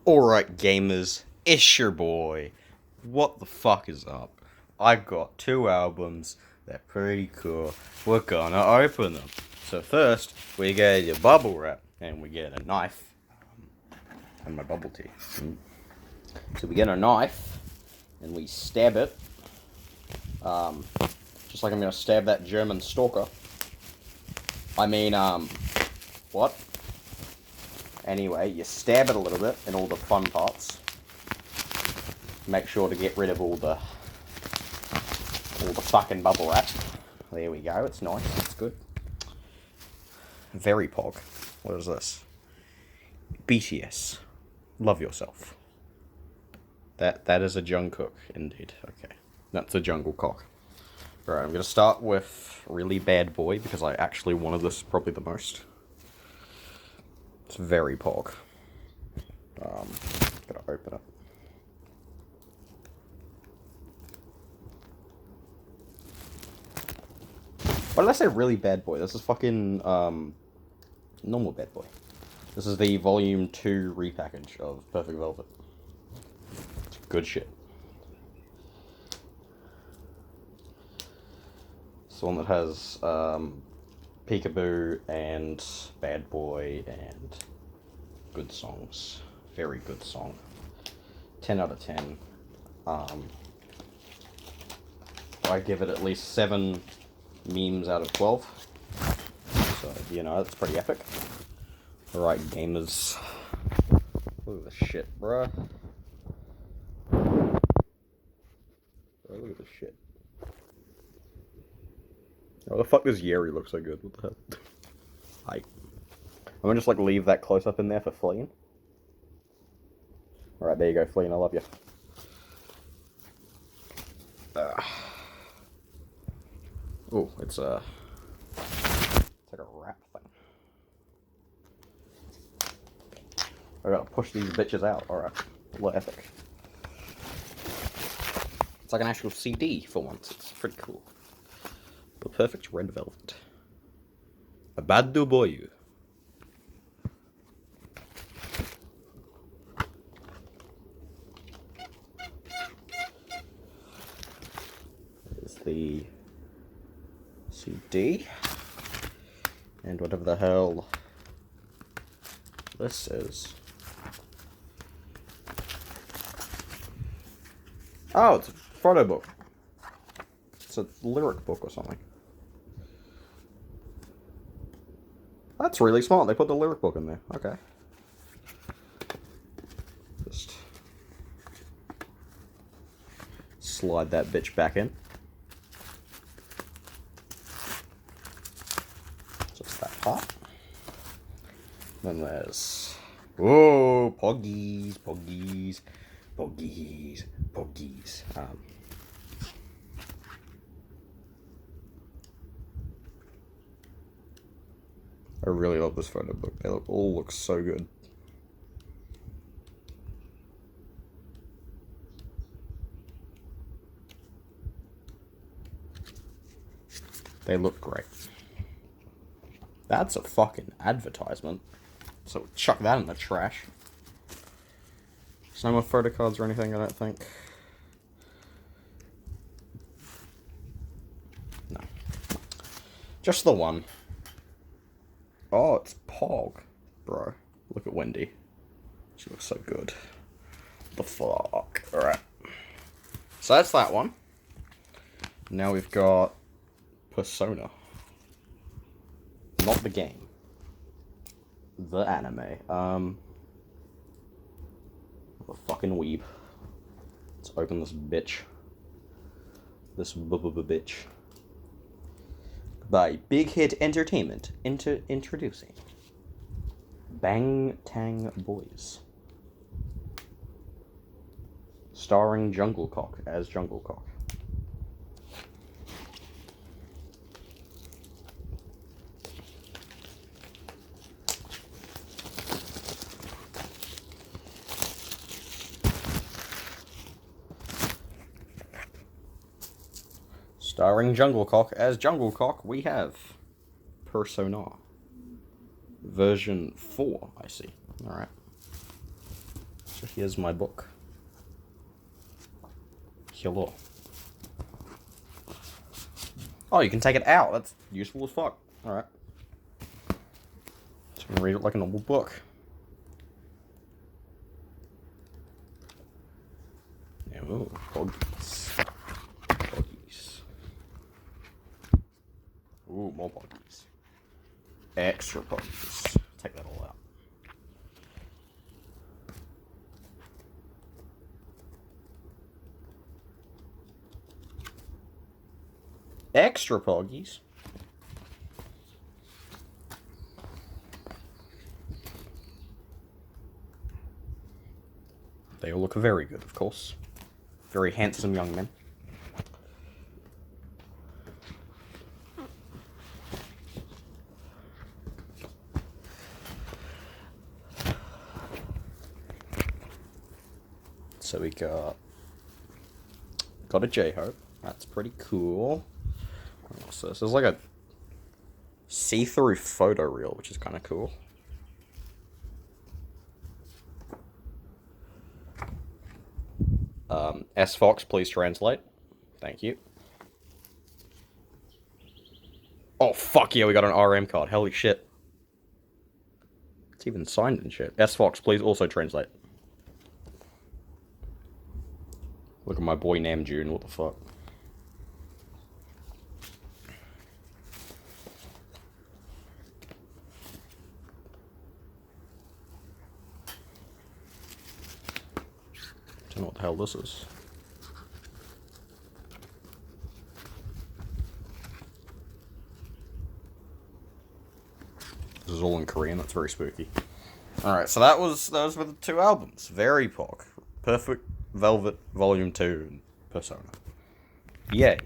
Alright, gamers, it's your boy. What the fuck is up? I got two albums. They're pretty cool. We're gonna open them. So first, we get your bubble wrap, and we get a knife. And my bubble tea. So we get a knife, and we stab it. Just like I'm gonna stab that German stalker. What? Anyway, you stab it a little bit in all the fun parts. Make sure to get rid of all the fucking bubble wrap. There we go, it's nice, it's good. Very pog. What is this? BTS. Love yourself. That is a Jungkook, indeed. Okay. That's a jungle cock. Alright, I'm gonna start with Really Bad Boy, because I actually wanted this probably the most. It's very pog. Gotta open it. Why did I say Really Bad Boy? This is fucking, normal Bad Boy. This is the Volume 2 repackage of Perfect Velvet. It's good shit. It's the one that has, Peekaboo and Bad Boy and good songs. Very good song. 10 out of 10. I give it at least 7 memes out of 12. So, you know, that's pretty epic. Alright, gamers. Look at this shit, bruh. Bro, look at this shit. Oh, the fuck does Yeri look so good? What the hell? Hi. I'm gonna just, like, leave that close-up in there for Fleeing. Alright, there you go, Fleeing, I love you. Oh, it's like a wrap thing. I gotta push these bitches out. Alright, a little epic. It's like an actual CD for once. It's pretty cool. The perfect red velvet. A bad do boy. There's the CD. And whatever the hell this is. Oh, it's a photo book. It's a lyric book or something. That's really smart. They put the lyric book in there. Okay. Just slide that bitch back in. Just that part. Then there's... Whoa! Poggies, poggies, poggies, poggies. I really love this photo book. They all look so good. They look great. That's a fucking advertisement. So chuck that in the trash. There's no more photo cards or anything, I don't think. No. Just the one. Oh, it's Pog. Bro, look at Wendy. She looks so good. The fuck? Alright. So that's that one. Now we've got Persona. Not the game. The anime. The fucking weeb. Let's open this bitch. This bitch. By Big Hit Entertainment, introducing Bang Tang Boys. Starring Junglecock as Junglecock. Starring Junglecock as Junglecock, we have Persona. Version 4, I see. Alright. here's my book. Hello. Oh, you can take it out. That's useful as fuck. Alright. Just gonna read it like a normal book. Oh, buggies. Buggies. Ooh, more buggies. Extra buggies. Take that all out. Extra poggies. They all look very good, of course. Very handsome young men. So we got a J-Hope. That's pretty cool. So this is like a see-through photo reel, which is kind of cool. S Fox, please translate. Thank you. Oh fuck yeah, we got an RM card. Holy shit. It's even signed and shit. S Fox, please also translate. Look at my boy Namjoon, what the fuck. Don't know what the hell this is. This is all in Korean, that's very spooky. Alright, so that was with the 2 albums. Very POC. Perfect Velvet Volume 2 Persona. Yay.